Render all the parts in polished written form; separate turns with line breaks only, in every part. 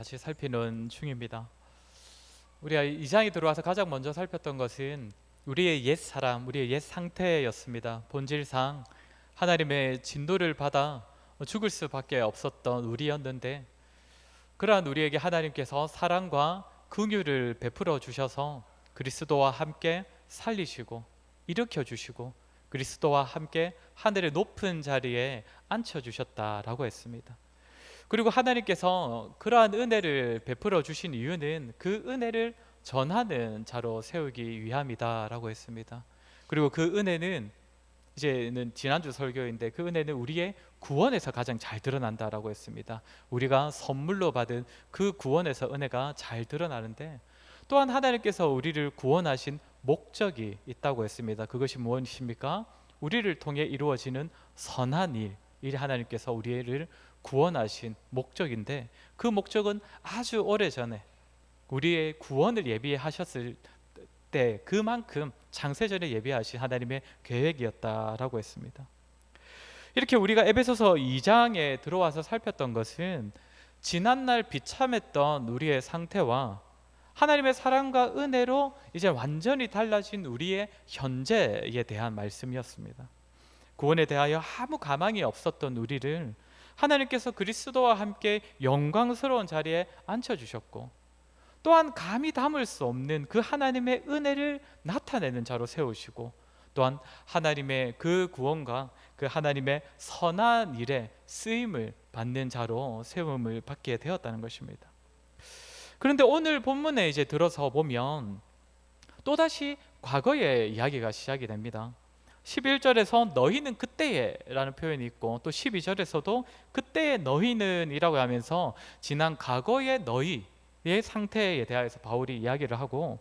같이 살피는 중입니다. 우리가 이 장에 들어와서 가장 먼저 살폈던 것은 우리의 옛 사람, 우리의 옛 상태였습니다. 본질상 하나님의 진노를 받아 죽을 수밖에 없었던 우리였는데, 그러한 우리에게 하나님께서 사랑과 긍휼을 베풀어 주셔서 그리스도와 함께 살리시고 일으켜 주시고 그리스도와 함께 하늘의 높은 자리에 앉혀 주셨다라고 했습니다. 그리고 하나님께서 그러한 은혜를 베풀어 주신 이유는 그 은혜를 전하는 자로 세우기 위함이다라고 했습니다. 그리고 그 은혜는, 이제는 지난주 설교인데, 그 은혜는 우리의 구원에서 가장 잘 드러난다라고 했습니다. 우리가 선물로 받은 그 구원에서 은혜가 잘 드러나는데, 또한 하나님께서 우리를 구원하신 목적이 있다고 했습니다. 그것이 무엇입니까? 우리를 통해 이루어지는 선한 일, 이 하나님께서 우리를 구원하신 목적인데, 그 목적은 아주 오래전에 우리의 구원을 예비하셨을 때 그만큼 창세전에 예비하신 하나님의 계획이었다라고 했습니다. 이렇게 우리가 에베소서 2장에 들어와서 살폈던 것은 지난날 비참했던 우리의 상태와 하나님의 사랑과 은혜로 이제 완전히 달라진 우리의 현재에 대한 말씀이었습니다. 구원에 대하여 아무 가망이 없었던 우리를 하나님께서 그리스도와 함께 영광스러운 자리에 앉혀주셨고, 또한 감히 담을 수 없는 그 하나님의 은혜를 나타내는 자로 세우시고, 또한 하나님의 그 구원과 그 하나님의 선한 일에 쓰임을 받는 자로 세움을 받게 되었다는 것입니다. 그런데 오늘 본문에 이제 들어서 보면 또다시 과거의 이야기가 시작이 됩니다. 11절에서 너희는 그때에 라는 표현이 있고, 또 12절에서도 그때의 너희는 이라고 하면서 지난 과거의 너희의 상태에 대해서 바울이 이야기를 하고,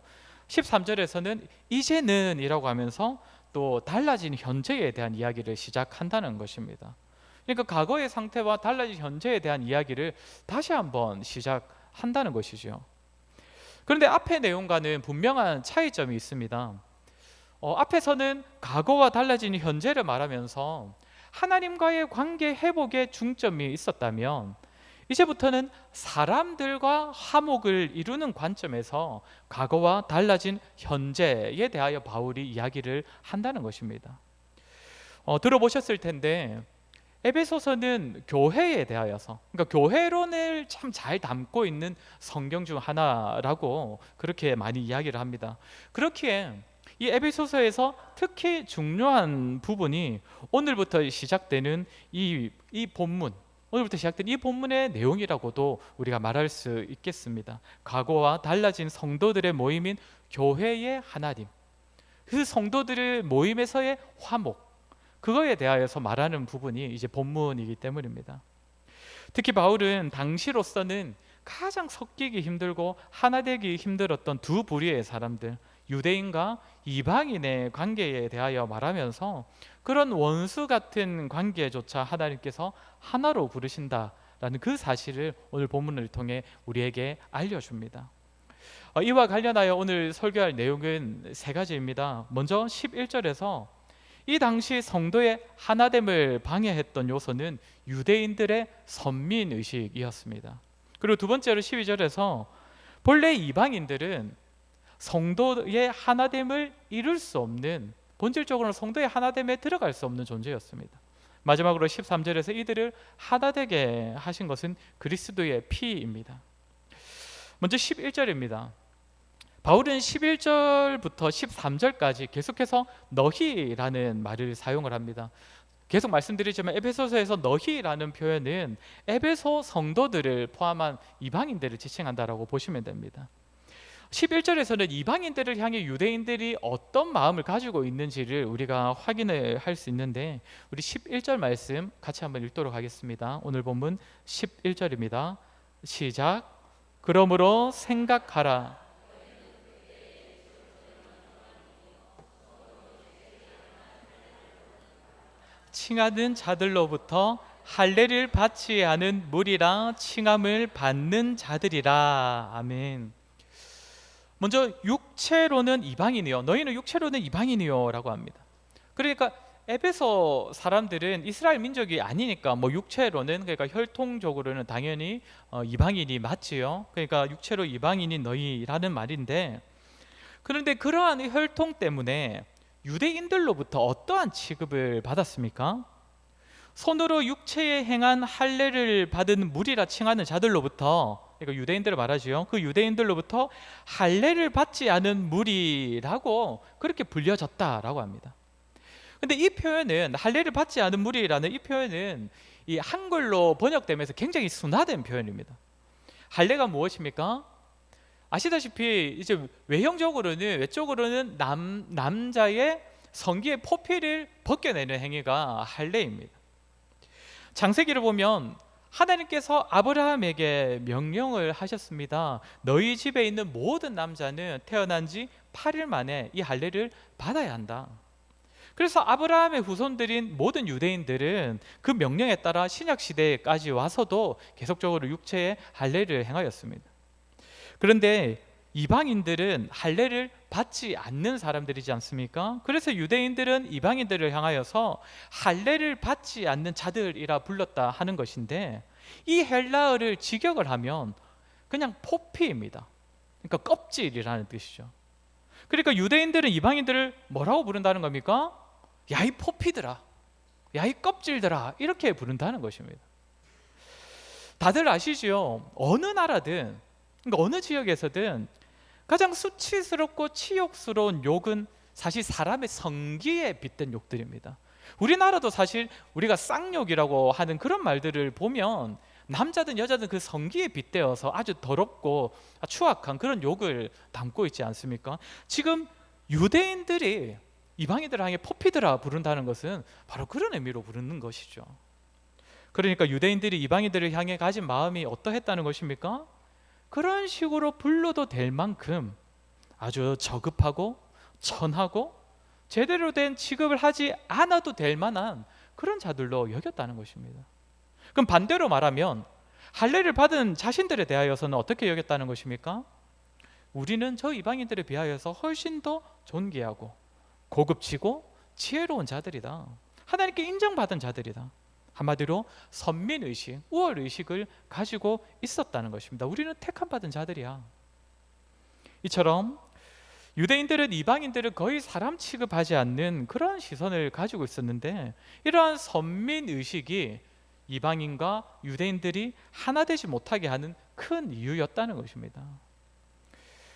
13절에서는 이제는 이라고 하면서 또 달라진 현재에 대한 이야기를 시작한다는 것입니다. 그러니까 과거의 상태와 달라진 현재에 대한 이야기를 다시 한번 시작한다는 것이죠. 그런데 앞의 내용과는 분명한 차이점이 있습니다. 앞에서는 과거와 달라진 현재를 말하면서 하나님과의 관계 회복에 중점이 있었다면, 이제부터는 사람들과 화목을 이루는 관점에서 과거와 달라진 현재에 대하여 바울이 이야기를 한다는 것입니다. 들어보셨을 텐데, 에베소서는 교회에 대하여서, 그러니까 교회론을 참 잘 담고 있는 성경 중 하나라고 그렇게 많이 이야기를 합니다. 그렇기에 이 에베소서에서 특히 중요한 부분이 오늘부터 시작되는 이 본문, 오늘부터 시작된 이 본문의 내용이라고도 우리가 말할 수 있겠습니다. 과거와 달라진 성도들의 모임인 교회의 하나님, 그 성도들의 모임에서의 화목, 그거에 대하여서 말하는 부분이 이제 본문이기 때문입니다. 특히 바울은 당시로서는 가장 섞이기 힘들고 하나 되기 힘들었던 두 부류의 사람들, 유대인과 이방인의 관계에 대하여 말하면서 그런 원수 같은 관계조차 하나님께서 하나로 부르신다라는 그 사실을 오늘 본문을 통해 우리에게 알려줍니다. 이와 관련하여 오늘 설교할 내용은 세 가지입니다. 먼저 11절에서 이 당시 성도의 하나됨을 방해했던 요소는 유대인들의 선민의식이었습니다. 그리고 두 번째로 12절에서 본래 이방인들은 성도의 하나됨을 이룰 수 없는, 본질적으로는 성도의 하나됨에 들어갈 수 없는 존재였습니다. 마지막으로 13절에서 이들을 하나되게 하신 것은 그리스도의 피입니다. 먼저 11절입니다. 바울은 11절부터 13절까지 계속해서 너희라는 말을 사용을 합니다. 계속 말씀드리지만 에베소서에서 너희라는 표현은 에베소 성도들을 포함한 이방인들을 지칭한다라고 보시면 됩니다. 11절에서는 이방인들을 향해 유대인들이 어떤 마음을 가지고 있는지를 우리가 확인을 할 수 있는데, 우리 11절 말씀 같이 한번 읽도록 하겠습니다. 오늘 본문 11절입니다. 시작. 그러므로 생각하라. 칭하는 자들로부터 할례를 받지 않은 무리라 칭함을 받는 자들이라. 아멘. 먼저 육체로는 이방인이요, 너희는 육체로는 이방인이요 라고 합니다. 그러니까 에베소 사람들은 이스라엘 민족이 아니니까 뭐 육체로는, 그러니까 혈통적으로는 당연히 이방인이 맞지요. 그러니까 육체로 이방인이 너희라는 말인데, 그런데 그러한 혈통 때문에 유대인들로부터 어떠한 취급을 받았습니까? 손으로 육체에 행한 할례를 받은 무리라 칭하는 자들로부터, 그러니까 유대인들을 말하지요. 그 유대인들로부터 할례를 받지 않은 무리라고 그렇게 불려졌다라고 합니다. 근데 이 표현은, 할례를 받지 않은 무리라는 이 표현은 이 한글로 번역되면서 굉장히 순화된 표현입니다. 할례가 무엇입니까? 아시다시피 이제 외적으로는 남자의 성기의 포피를 벗겨내는 행위가 할례입니다. 창세기를 보면 하나님께서 아브라함에게 명령을 하셨습니다. 너희 집에 있는 모든 남자는 태어난 지 8일 만에 이 할례를 받아야 한다. 그래서 아브라함의 후손들인 모든 유대인들은 그 명령에 따라 신약 시대까지 와서도 계속적으로 육체의 할례를 행하였습니다. 그런데 이방인들은 할례를 받지 않는 사람들이지 않습니까? 그래서 유대인들은 이방인들을 향하여서 할례를 받지 않는 자들이라 불렀다 하는 것인데, 이 헬라어를 직역을 하면 그냥 포피입니다. 그러니까 껍질이라는 뜻이죠. 그러니까 유대인들은 이방인들을 뭐라고 부른다는 겁니까? 야, 이 포피들아, 야, 이 껍질들아, 이렇게 부른다는 것입니다. 다들 아시죠? 어느 나라든, 그러니까 어느 지역에서든 가장 수치스럽고 치욕스러운 욕은 사실 사람의 성기에 빗댄 욕들입니다. 우리나라도 사실 우리가 쌍욕이라고 하는 그런 말들을 보면 남자든 여자든 그 성기에 빗대어서 아주 더럽고 추악한 그런 욕을 담고 있지 않습니까? 지금 유대인들이 이방인들을 향해 포피드라 부른다는 것은 바로 그런 의미로 부르는 것이죠. 그러니까 유대인들이 이방인들을 향해 가진 마음이 어떠했다는 것입니까? 그런 식으로 불러도 될 만큼 아주 저급하고 천하고 제대로 된 취급을 하지 않아도 될 만한 그런 자들로 여겼다는 것입니다. 그럼 반대로 말하면 할례를 받은 자신들에 대하여서는 어떻게 여겼다는 것입니까? 우리는 저 이방인들에 비하여서 훨씬 더 존귀하고 고급지고 지혜로운 자들이다. 하나님께 인정받은 자들이다. 한마디로 선민의식, 우월의식을 가지고 있었다는 것입니다. 우리는 택함받은 자들이야. 이처럼 유대인들은 이방인들을 거의 사람 취급하지 않는 그런 시선을 가지고 있었는데, 이러한 선민의식이 이방인과 유대인들이 하나 되지 못하게 하는 큰 이유였다는 것입니다.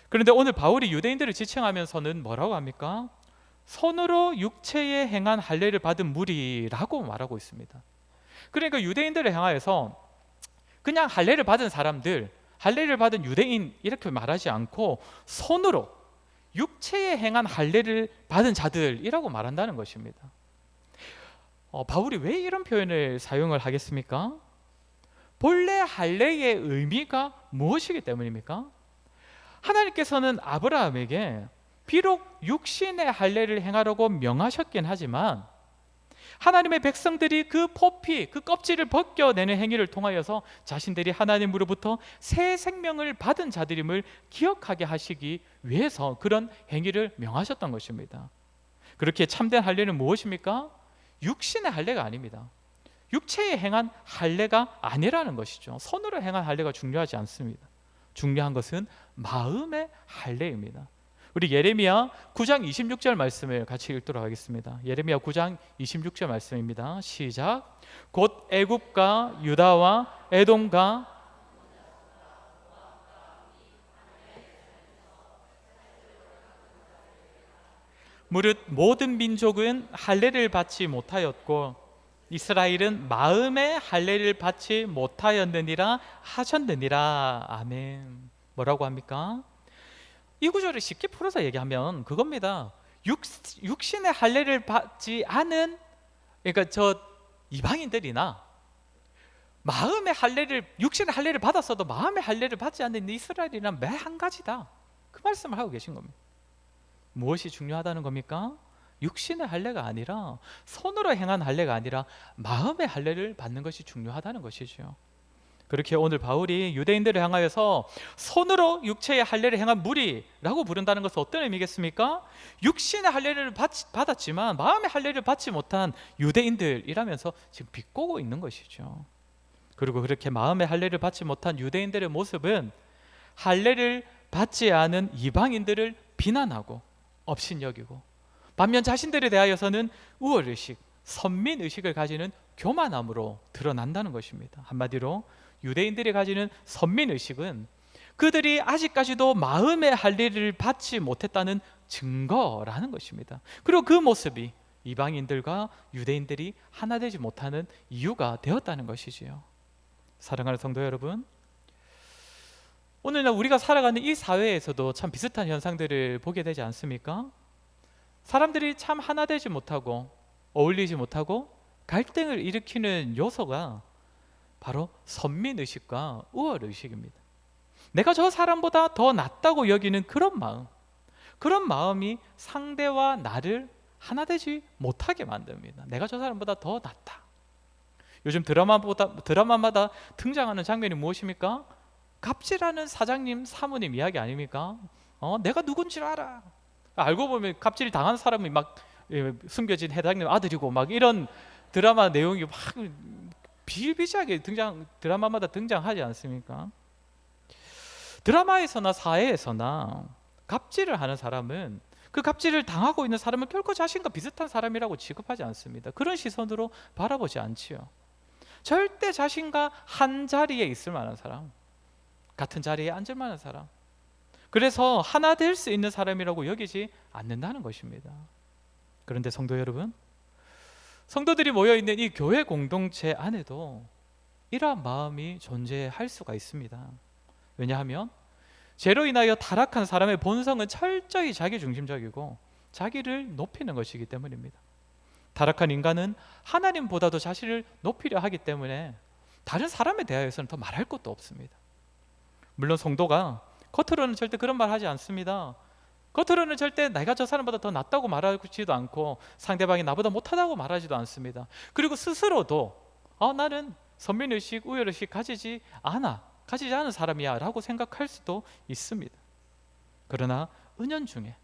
그런데 오늘 바울이 유대인들을 지칭하면서는 뭐라고 합니까? 손으로 육체에 행한 할례를 받은 무리라고 말하고 있습니다. 그러니까 유대인들을 향하여서 그냥 할례를 받은 사람들, 할례를 받은 유대인 이렇게 말하지 않고 손으로 육체에 행한 할례를 받은 자들이라고 말한다는 것입니다. 바울이 왜 이런 표현을 사용을 하겠습니까? 본래 할례의 의미가 무엇이기 때문입니까? 하나님께서는 아브라함에게 비록 육신의 할례를 행하라고 명하셨긴 하지만 하나님의 백성들이 그 포피, 그 껍질을 벗겨내는 행위를 통하여서 자신들이 하나님으로부터 새 생명을 받은 자들임을 기억하게 하시기 위해서 그런 행위를 명하셨던 것입니다. 그렇게 참된 할례는 무엇입니까? 육신의 할례가 아닙니다. 육체에 행한 할례가 아니라는 것이죠. 손으로 행한 할례가 중요하지 않습니다. 중요한 것은 마음의 할례입니다. 우리 예레미야 9장 26절 말씀을 같이 읽도록 하겠습니다. 예레미야 9장 26절 말씀입니다. 시작. 곧 애굽과 유다와 에돔과 무릇 모든 민족은 할례를 받지 못하였고 이스라엘은 마음의 할례를 받지 못하였느니라 하셨느니라. 아멘. 뭐라고 합니까? 이 구절을 쉽게 풀어서 얘기하면 그겁니다. 육신의 할례를 받지 않은, 그러니까 저 이방인들이나 마음의 할례를, 육신의 할례를 받았어도 마음의 할례를 받지 않는 이스라엘이란 매 한 가지다. 그 말씀을 하고 계신 겁니다. 무엇이 중요하다는 겁니까? 육신의 할례가 아니라, 손으로 행한 할례가 아니라 마음의 할례를 받는 것이 중요하다는 것이죠. 그렇게 오늘 바울이 유대인들을 향하여서 손으로 육체의 할례를 행한 무리라고 부른다는 것은 어떤 의미겠습니까? 육신의 할례를 받았지만 마음의 할례를 받지 못한 유대인들이라면서 지금 비꼬고 있는 것이죠. 그리고 그렇게 마음의 할례를 받지 못한 유대인들의 모습은 할례를 받지 않은 이방인들을 비난하고 업신여기고, 반면 자신들에 대하여서는 우월의식, 선민의식을 가지는 교만함으로 드러난다는 것입니다. 한마디로 유대인들이 가지는 선민의식은 그들이 아직까지도 마음의 할례를 받지 못했다는 증거라는 것입니다. 그리고 그 모습이 이방인들과 유대인들이 하나 되지 못하는 이유가 되었다는 것이지요. 사랑하는 성도 여러분, 오늘날 우리가 살아가는 이 사회에서도 참 비슷한 현상들을 보게 되지 않습니까? 사람들이 참 하나 되지 못하고 어울리지 못하고 갈등을 일으키는 요소가 바로 선민의식과 우월의식입니다. 내가 저 사람보다 더 낫다고 여기는 그런 마음이 상대와 나를 하나 되지 못하게 만듭니다. 내가 저 사람보다 더 낫다. 요즘 드라마마다 등장하는 장면이 무엇입니까? 갑질하는 사장님, 사모님 이야기 아닙니까? 내가 누군지 알아. 알고 보면 갑질 당한 사람이 막 숨겨진 회장님 아들이고 막 이런 드라마 내용이 막 비일비재하게 드라마마다 등장하지 않습니까? 드라마에서나 사회에서나 갑질을 하는 사람은, 그 갑질을 당하고 있는 사람은 결코 자신과 비슷한 사람이라고 취급하지 않습니다. 그런 시선으로 바라보지 않지요. 절대 자신과 한 자리에 있을 만한 사람, 같은 자리에 앉을 만한 사람, 그래서 하나 될 수 있는 사람이라고 여기지 않는다는 것입니다. 그런데 성도 여러분, 성도들이 모여있는 이 교회 공동체 안에도 이러한 마음이 존재할 수가 있습니다. 왜냐하면 죄로 인하여 타락한 사람의 본성은 철저히 자기중심적이고 자기를 높이는 것이기 때문입니다. 타락한 인간은 하나님보다도 자신을 높이려 하기 때문에 다른 사람에 대하여서는 더 말할 것도 없습니다. 물론 성도가 겉으로는 절대 그런 말 하지 않습니다. 겉으로는 절대 내가 저 사람보다 더 낫다고 말하지도 않고 상대방이 나보다 못하다고 말하지도 않습니다. 그리고 스스로도 나는 선민의식, 우월의식 가지지 않은 사람이야 라고 생각할 수도 있습니다. 그러나 은연중에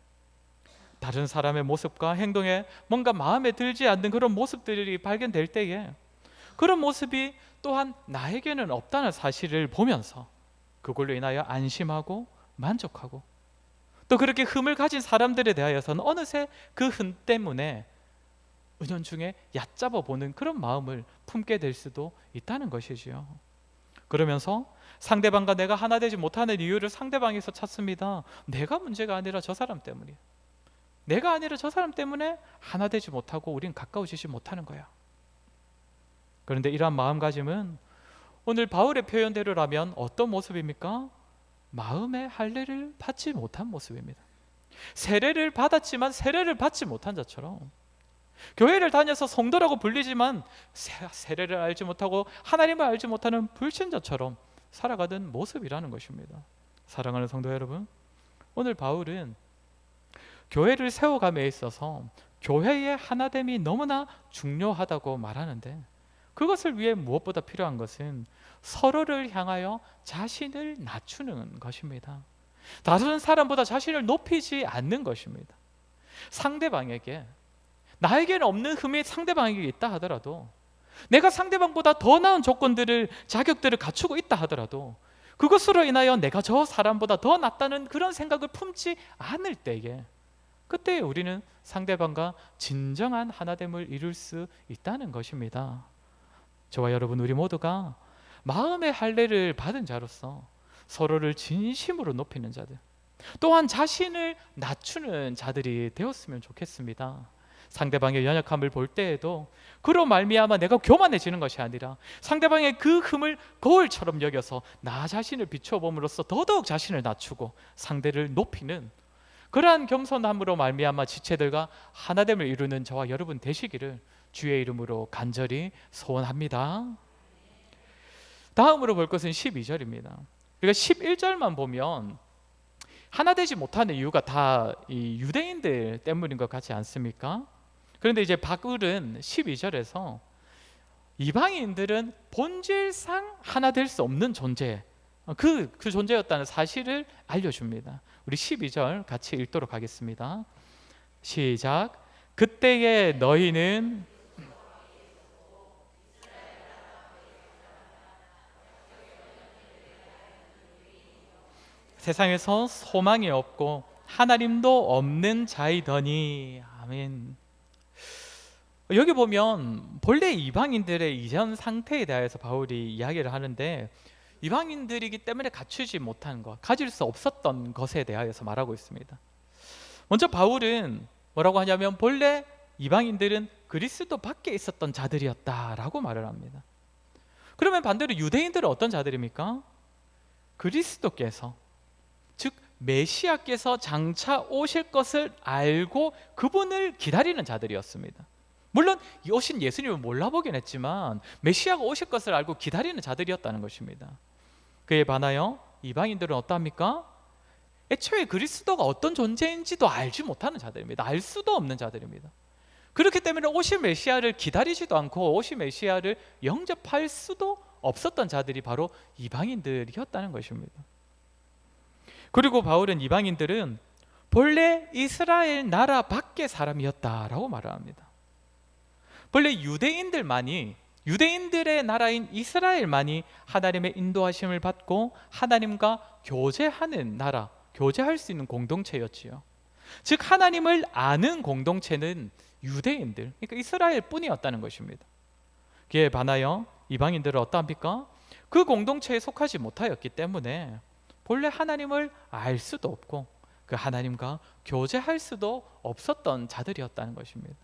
다른 사람의 모습과 행동에 뭔가 마음에 들지 않는 그런 모습들이 발견될 때에 그런 모습이 또한 나에게는 없다는 사실을 보면서 그걸로 인하여 안심하고 만족하고, 또 그렇게 흠을 가진 사람들에 대하여서는 어느새 그 흠 때문에 은연중에 얕잡아 보는 그런 마음을 품게 될 수도 있다는 것이지요. 그러면서 상대방과 내가 하나 되지 못하는 이유를 상대방에서 찾습니다. 내가 문제가 아니라 저 사람 때문이야. 내가 아니라 저 사람 때문에 하나 되지 못하고 우린 가까워지지 못하는 거야. 그런데 이러한 마음가짐은 오늘 바울의 표현대로라면 어떤 모습입니까? 마음의 할례를 받지 못한 모습입니다. 세례를 받았지만 세례를 받지 못한 자처럼, 교회를 다녀서 성도라고 불리지만 세례를 알지 못하고 하나님을 알지 못하는 불신자처럼 살아가던 모습이라는 것입니다. 사랑하는 성도 여러분, 오늘 바울은 교회를 세워감에 있어서 교회의 하나됨이 너무나 중요하다고 말하는데, 그것을 위해 무엇보다 필요한 것은 서로를 향하여 자신을 낮추는 것입니다. 다른 사람보다 자신을 높이지 않는 것입니다. 상대방에게, 나에게는 없는 흠이 상대방에게 있다 하더라도, 내가 상대방보다 더 나은 조건들을, 자격들을 갖추고 있다 하더라도 그것으로 인하여 내가 저 사람보다 더 낫다는 그런 생각을 품지 않을 때에, 그때 우리는 상대방과 진정한 하나됨을 이룰 수 있다는 것입니다. 저와 여러분, 우리 모두가 마음의 할례를 받은 자로서 서로를 진심으로 높이는 자들, 또한 자신을 낮추는 자들이 되었으면 좋겠습니다. 상대방의 연약함을 볼 때에도 그로 말미암아 내가 교만해지는 것이 아니라 상대방의 그 흠을 거울처럼 여겨서 나 자신을 비춰봄으로써 더더욱 자신을 낮추고 상대를 높이는 그러한 겸손함으로 말미암아 지체들과 하나됨을 이루는 저와 여러분 되시기를 주의 이름으로 간절히 소원합니다. 다음으로 볼 것은 12절입니다. 그러니까 11절만 보면 하나 되지 못하는 이유가 다 이 유대인들 때문인 것 같지 않습니까? 그런데 이제 바울은 12절에서 이방인들은 본질상 하나 될 수 없는 존재, 그 존재였다는 사실을 알려줍니다. 우리 12절 같이 읽도록 하겠습니다. 시작. 그때에 너희는 세상에서 소망이 없고 하나님도 없는 자이더니. 아멘. 여기 보면 본래 이방인들의 이전 상태에 대해서 바울이 이야기를 하는데, 이방인들이기 때문에 갖추지 못한 것, 가질 수 없었던 것에 대하여서 말하고 있습니다. 먼저 바울은 뭐라고 하냐면, 본래 이방인들은 그리스도 밖에 있었던 자들이었다라고 말을 합니다. 그러면 반대로 유대인들은 어떤 자들입니까? 그리스도께서, 즉 메시아께서 장차 오실 것을 알고 그분을 기다리는 자들이었습니다. 물론 오신 예수님을 몰라보긴 했지만 메시아가 오실 것을 알고 기다리는 자들이었다는 것입니다. 그에 반하여 이방인들은 어떠합니까? 애초에 그리스도가 어떤 존재인지도 알지 못하는 자들입니다. 알 수도 없는 자들입니다. 그렇기 때문에 오실 메시아를 기다리지도 않고 오실 메시아를 영접할 수도 없었던 자들이 바로 이방인들이었다는 것입니다. 그리고 바울은 이방인들은 본래 이스라엘 나라 밖의 사람이었다라고 말을 합니다. 본래 유대인들의 나라인 이스라엘만이 하나님의 인도하심을 받고 하나님과 교제하는 나라, 교제할 수 있는 공동체였지요. 즉 하나님을 아는 공동체는 유대인들, 그러니까 이스라엘 뿐이었다는 것입니다. 그에 반하여 이방인들은 어떠합니까? 그 공동체에 속하지 못하였기 때문에 본래 하나님을 알 수도 없고 그 하나님과 교제할 수도 없었던 자들이었다는 것입니다.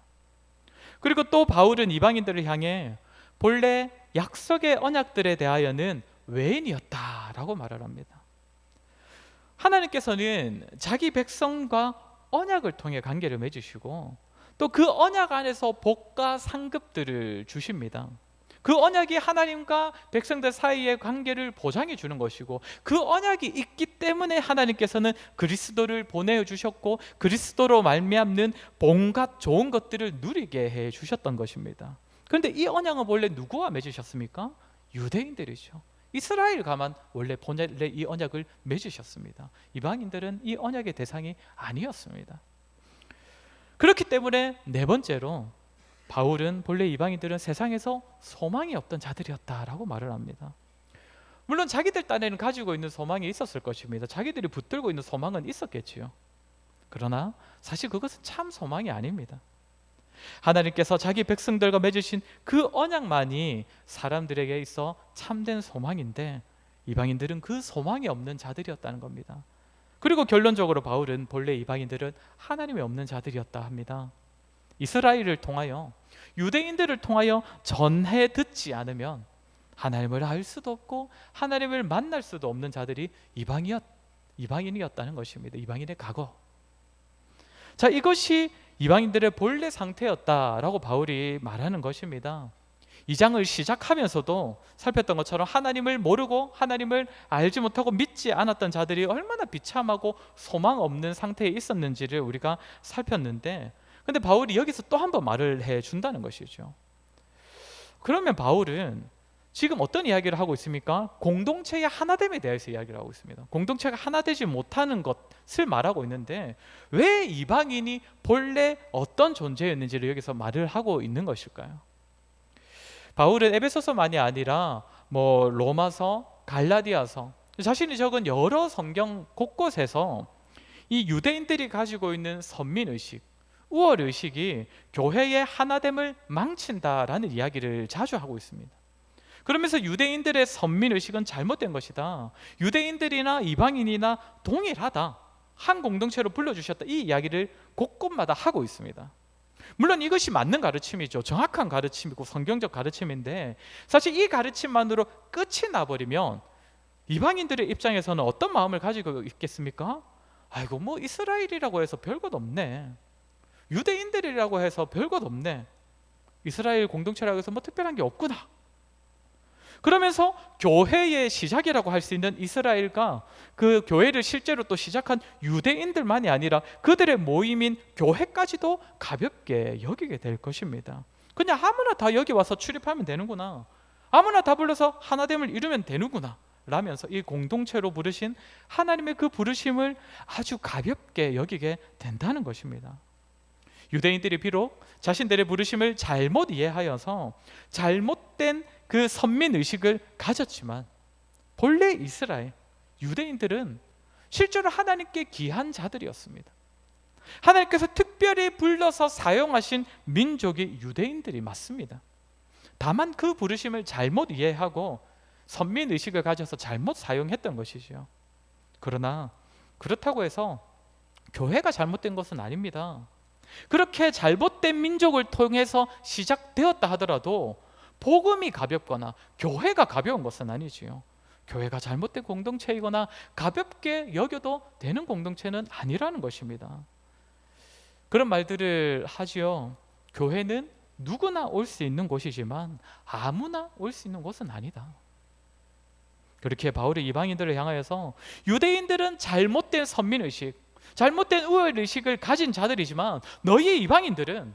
그리고 또 바울은 이방인들을 향해 본래 약속의 언약들에 대하여는 외인이었다라고 말을 합니다. 하나님께서는 자기 백성과 언약을 통해 관계를 맺으시고 또 그 언약 안에서 복과 상급들을 주십니다. 그 언약이 하나님과 백성들 사이의 관계를 보장해 주는 것이고, 그 언약이 있기 때문에 하나님께서는 그리스도를 보내주셨고 그리스도로 말미암는 온갖 좋은 것들을 누리게 해 주셨던 것입니다. 그런데 이 언약은 원래 누구와 맺으셨습니까? 유대인들이죠. 이스라엘과만 원래 이 언약을 맺으셨습니다. 이방인들은 이 언약의 대상이 아니었습니다. 그렇기 때문에 네 번째로 바울은 본래 이방인들은 세상에서 소망이 없던 자들이었다라고 말을 합니다. 물론 자기들 딴에는 가지고 있는 소망이 있었을 것입니다. 자기들이 붙들고 있는 소망은 있었겠지요. 그러나 사실 그것은 참 소망이 아닙니다. 하나님께서 자기 백성들과 맺으신 그 언약만이 사람들에게 있어 참된 소망인데, 이방인들은 그 소망이 없는 자들이었다는 겁니다. 그리고 결론적으로 바울은 본래 이방인들은 하나님이 없는 자들이었다 합니다. 이스라엘을 통하여, 유대인들을 통하여 전해 듣지 않으면 하나님을 알 수도 없고 하나님을 만날 수도 없는 자들이 이방인이었다는 것입니다. 이방인의 과거. 자, 이것이 이방인들의 본래 상태였다라고 바울이 말하는 것입니다. 이 장을 시작하면서도 살폈던 것처럼 하나님을 모르고 하나님을 알지 못하고 믿지 않았던 자들이 얼마나 비참하고 소망 없는 상태에 있었는지를 우리가 살폈는데, 근데 바울이 여기서 또 한 번 말을 해준다는 것이죠. 그러면 바울은 지금 어떤 이야기를 하고 있습니까? 공동체의 하나됨에 대해서 이야기를 하고 있습니다. 공동체가 하나 되지 못하는 것을 말하고 있는데, 왜 이방인이 본래 어떤 존재였는지를 여기서 말을 하고 있는 것일까요? 바울은 에베소서만이 아니라 로마서, 갈라디아서, 자신이 적은 여러 성경 곳곳에서 이 유대인들이 가지고 있는 선민의식, 우월의식이 교회의 하나됨을 망친다라는 이야기를 자주 하고 있습니다. 그러면서 유대인들의 선민의식은 잘못된 것이다, 유대인들이나 이방인이나 동일하다, 한 공동체로 불러주셨다, 이 이야기를 곳곳마다 하고 있습니다. 물론 이것이 맞는 가르침이죠. 정확한 가르침이고 성경적 가르침인데, 사실 이 가르침만으로 끝이 나버리면 이방인들의 입장에서는 어떤 마음을 가지고 있겠습니까? 아이고, 이스라엘이라고 해서 별것 없네, 유대인들이라고 해서 별것 없네, 이스라엘 공동체라고 해서 특별한 게 없구나. 그러면서 교회의 시작이라고 할 수 있는 이스라엘과 그 교회를 실제로 또 시작한 유대인들만이 아니라 그들의 모임인 교회까지도 가볍게 여기게 될 것입니다. 그냥 아무나 다 여기 와서 출입하면 되는구나, 아무나 다 불러서 하나됨을 이루면 되는구나 라면서 이 공동체로 부르신 하나님의 그 부르심을 아주 가볍게 여기게 된다는 것입니다. 유대인들이 비록 자신들의 부르심을 잘못 이해하여서 잘못된 그 선민의식을 가졌지만, 본래 이스라엘 유대인들은 실제로 하나님께 귀한 자들이었습니다. 하나님께서 특별히 불러서 사용하신 민족이 유대인들이 맞습니다. 다만 그 부르심을 잘못 이해하고 선민의식을 가져서 잘못 사용했던 것이지요. 그러나 그렇다고 해서 교회가 잘못된 것은 아닙니다. 그렇게 잘못된 민족을 통해서 시작되었다 하더라도 복음이 가볍거나 교회가 가벼운 것은 아니지요. 교회가 잘못된 공동체이거나 가볍게 여겨도 되는 공동체는 아니라는 것입니다. 그런 말들을 하지요. 교회는 누구나 올 수 있는 곳이지만 아무나 올 수 있는 곳은 아니다. 그렇게 바울이 이방인들을 향하여서 유대인들은 잘못된 선민의식, 잘못된 우월의식을 가진 자들이지만 너희 이방인들은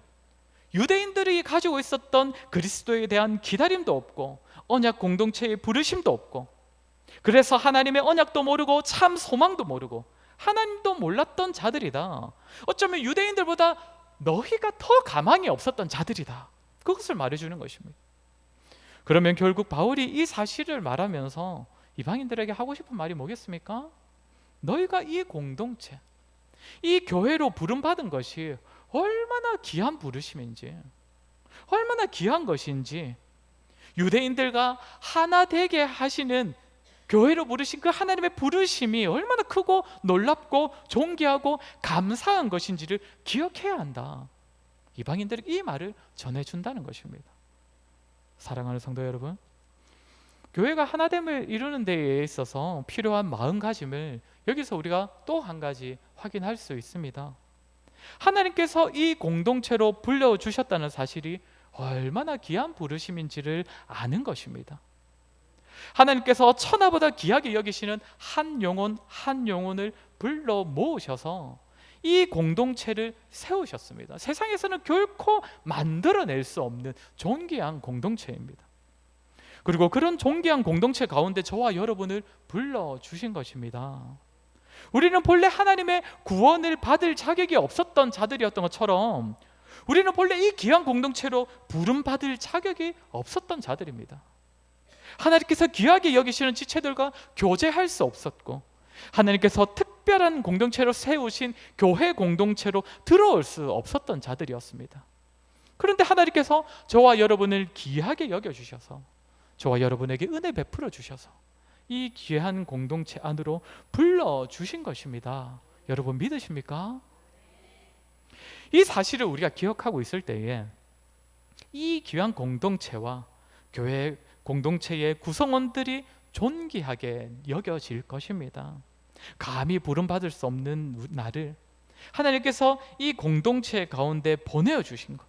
유대인들이 가지고 있었던 그리스도에 대한 기다림도 없고 언약 공동체의 부르심도 없고, 그래서 하나님의 언약도 모르고 참 소망도 모르고 하나님도 몰랐던 자들이다. 어쩌면 유대인들보다 너희가 더 가망이 없었던 자들이다. 그것을 말해주는 것입니다. 그러면 결국 바울이 이 사실을 말하면서 이방인들에게 하고 싶은 말이 뭐겠습니까? 너희가 이 공동체, 이 교회로 부름받은 것이 얼마나 귀한 부르심인지, 얼마나 귀한 것인지, 유대인들과 하나 되게 하시는 교회로 부르신 그 하나님의 부르심이 얼마나 크고 놀랍고 존귀하고 감사한 것인지를 기억해야 한다. 이방인들에게 이 말을 전해준다는 것입니다. 사랑하는 성도 여러분, 교회가 하나됨을 이루는 데에 있어서 필요한 마음가짐을 여기서 우리가 또 한 가지 확인할 수 있습니다. 하나님께서 이 공동체로 불러주셨다는 사실이 얼마나 귀한 부르심인지를 아는 것입니다. 하나님께서 천하보다 귀하게 여기시는 한 영혼 한 영혼을 불러 모으셔서 이 공동체를 세우셨습니다. 세상에서는 결코 만들어낼 수 없는 존귀한 공동체입니다. 그리고 그런 존귀한 공동체 가운데 저와 여러분을 불러주신 것입니다. 우리는 본래 하나님의 구원을 받을 자격이 없었던 자들이었던 것처럼 우리는 본래 이 귀한 공동체로 부름받을 자격이 없었던 자들입니다. 하나님께서 귀하게 여기시는 지체들과 교제할 수 없었고, 하나님께서 특별한 공동체로 세우신 교회 공동체로 들어올 수 없었던 자들이었습니다. 그런데 하나님께서 저와 여러분을 귀하게 여겨주셔서, 저와 여러분에게 은혜 베풀어 주셔서 이 귀한 공동체 안으로 불러주신 것입니다. 여러분 믿으십니까? 이 사실을 우리가 기억하고 있을 때에 이 귀한 공동체와 교회 공동체의 구성원들이 존귀하게 여겨질 것입니다. 감히 부름받을 수 없는 나를 하나님께서 이 공동체 가운데 보내주신 것,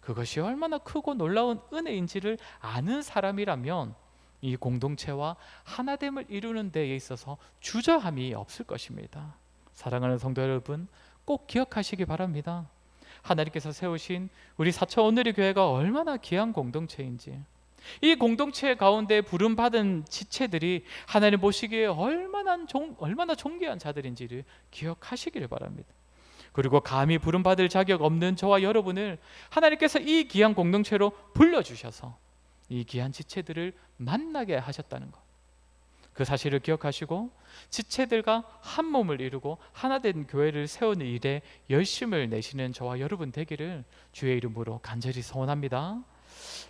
그것이 얼마나 크고 놀라운 은혜인지를 아는 사람이라면 이 공동체와 하나됨을 이루는 데에 있어서 주저함이 없을 것입니다. 사랑하는 성도 여러분, 꼭 기억하시기 바랍니다. 하나님께서 세우신 우리 사천 오늘의 교회가 얼마나 귀한 공동체인지, 이 공동체 가운데 부름받은 지체들이 하나님 보시기에 얼마나 존귀한 자들인지를 기억하시기를 바랍니다. 그리고 감히 부름받을 자격 없는 저와 여러분을 하나님께서 이 귀한 공동체로 불러주셔서 이 귀한 지체들을 만나게 하셨다는 것, 그 사실을 기억하시고 지체들과 한 몸을 이루고 하나된 교회를 세우는 일에 열심을 내시는 저와 여러분 되기를 주의 이름으로 간절히 소원합니다.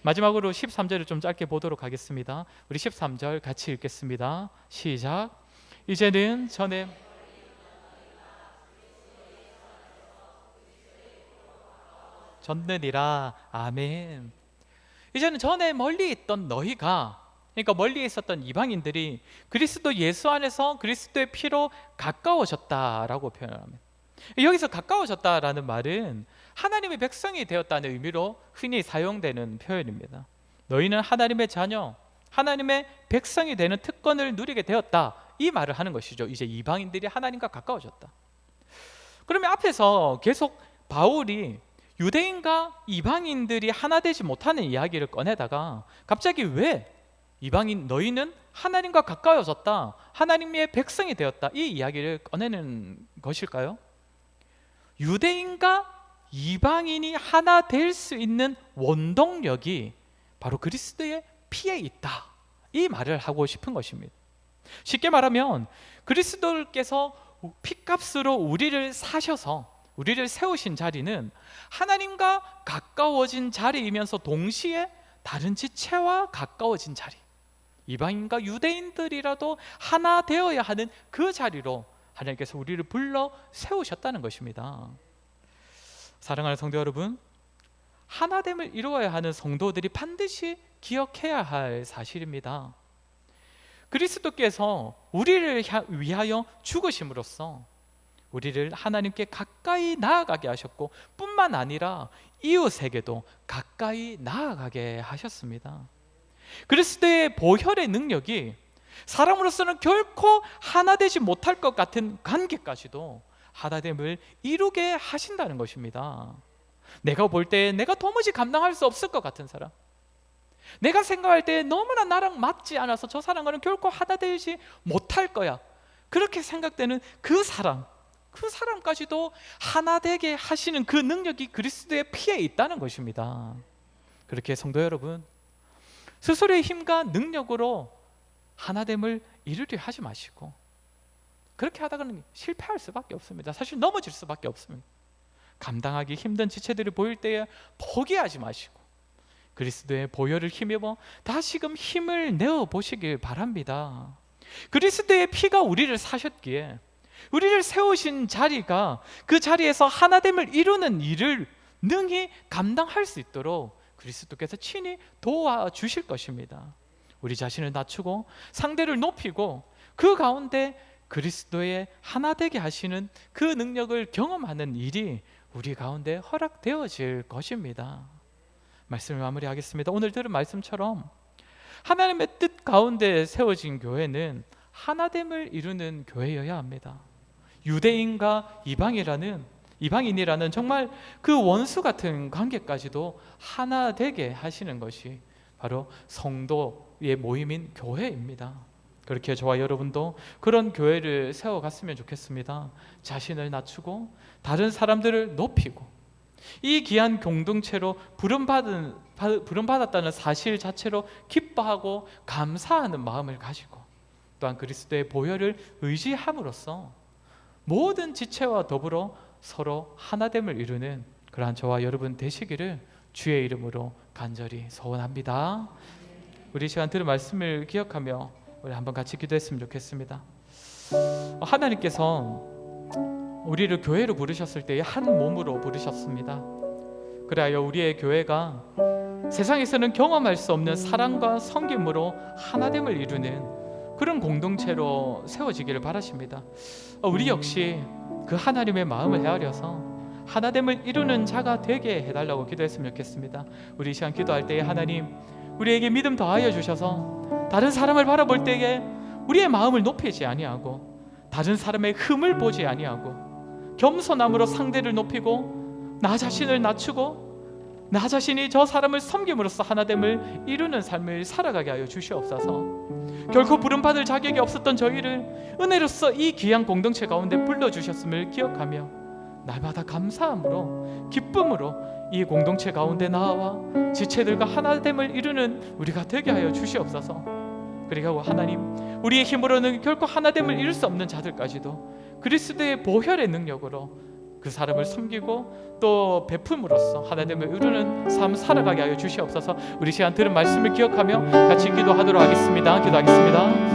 마지막으로 13절을 좀 짧게 보도록 하겠습니다. 우리 13절 같이 읽겠습니다. 시작. 이제는 전에 졌느니라. 아멘. 이제는 전에 멀리 있던 너희가, 그러니까 멀리 있었던 이방인들이 그리스도 예수 안에서 그리스도의 피로 가까워졌다라고 표현합니다. 여기서 가까워졌다라는 말은 하나님의 백성이 되었다는 의미로 흔히 사용되는 표현입니다. 너희는 하나님의 자녀, 하나님의 백성이 되는 특권을 누리게 되었다, 이 말을 하는 것이죠. 이제 이방인들이 하나님과 가까워졌다. 그러면 앞에서 계속 바울이 유대인과 이방인들이 하나 되지 못하는 이야기를 꺼내다가 갑자기 왜 이방인 너희는 하나님과 가까워졌다, 하나님의 백성이 되었다, 이 이야기를 꺼내는 것일까요? 유대인과 이방인이 하나 될 수 있는 원동력이 바로 그리스도의 피에 있다, 이 말을 하고 싶은 것입니다. 쉽게 말하면 그리스도께서 피값으로 우리를 사셔서 우리를 세우신 자리는 하나님과 가까워진 자리이면서 동시에 다른 지체와 가까워진 자리, 이방인과 유대인들이라도 하나 되어야 하는 그 자리로 하나님께서 우리를 불러 세우셨다는 것입니다. 사랑하는 성도 여러분, 하나됨을 이루어야 하는 성도들이 반드시 기억해야 할 사실입니다. 그리스도께서 우리를 위하여 죽으심으로써 우리를 하나님께 가까이 나아가게 하셨고, 뿐만 아니라 이웃에게도 가까이 나아가게 하셨습니다. 그리스도의 보혈의 능력이 사람으로서는 결코 하나 되지 못할 것 같은 관계까지도 하나됨을 이루게 하신다는 것입니다. 내가 볼 때 내가 도무지 감당할 수 없을 것 같은 사람, 내가 생각할 때 너무나 나랑 맞지 않아서 저 사람과는 결코 하나 되지 못할 거야, 그렇게 생각되는 그 사람까지도 하나 되게 하시는 그 능력이 그리스도의 피에 있다는 것입니다. 그렇게 성도 여러분, 스스로의 힘과 능력으로 하나됨을 이루려 하지 마시고, 그렇게 하다가는 실패할 수밖에 없습니다. 사실 넘어질 수밖에 없습니다. 감당하기 힘든 지체들이 보일 때에 포기하지 마시고 그리스도의 보혈을 힘입어 다시금 힘을 내어 보시길 바랍니다. 그리스도의 피가 우리를 사셨기에 우리를 세우신 자리가 그 자리에서 하나됨을 이루는 일을 능히 감당할 수 있도록 그리스도께서 친히 도와주실 것입니다. 우리 자신을 낮추고 상대를 높이고 그 가운데 그리스도의 하나 되게 하시는 그 능력을 경험하는 일이 우리 가운데 허락되어질 것입니다. 말씀을 마무리하겠습니다. 오늘 들은 말씀처럼 하나님의 뜻 가운데 세워진 교회는 하나됨을 이루는 교회여야 합니다. 유대인과 이방인이라는 정말 그 원수 같은 관계까지도 하나 되게 하시는 것이 바로 성도의 모임인 교회입니다. 그렇게 저와 여러분도 그런 교회를 세워갔으면 좋겠습니다. 자신을 낮추고 다른 사람들을 높이고 이 귀한 공동체로 부름받았다는 사실 자체로 기뻐하고 감사하는 마음을 가지고, 또한 그리스도의 보혈을 의지함으로써 모든 지체와 더불어 서로 하나됨을 이루는 그러한 저와 여러분 되시기를 주의 이름으로 간절히 소원합니다. 우리 시간 들은 말씀을 기억하며 우리 한번 같이 기도했으면 좋겠습니다. 하나님께서 우리를 교회로 부르셨을 때 한 몸으로 부르셨습니다. 그래야 우리의 교회가 세상에서는 경험할 수 없는 사랑과 섬김으로 하나됨을 이루는 그런 공동체로 세워지기를 바라십니다. 우리 역시 그 하나님의 마음을 헤아려서 하나됨을 이루는 자가 되게 해달라고 기도했으면 좋겠습니다. 우리 이 시간 기도할 때에 하나님, 우리에게 믿음 더하여 주셔서 다른 사람을 바라볼 때에 우리의 마음을 높이지 아니하고 다른 사람의 흠을 보지 아니하고 겸손함으로 상대를 높이고 나 자신을 낮추고 나 자신이 저 사람을 섬김으로써 하나됨을 이루는 삶을 살아가게 하여 주시옵소서. 결코 부름받을 자격이 없었던 저희를 은혜로써 이 귀한 공동체 가운데 불러주셨음을 기억하며 날마다 감사함으로 기쁨으로 이 공동체 가운데 나와 지체들과 하나됨을 이루는 우리가 되게 하여 주시옵소서. 그리고 하나님, 우리의 힘으로는 결코 하나됨을 이룰 수 없는 자들까지도 그리스도의 보혈의 능력으로 그 사람을 섬기고 또 베품으로써 하나됨을 이루는 삶 살아가게 하여 주시옵소서. 우리 시간 들은 말씀을 기억하며 같이 기도하도록 하겠습니다. 기도하겠습니다.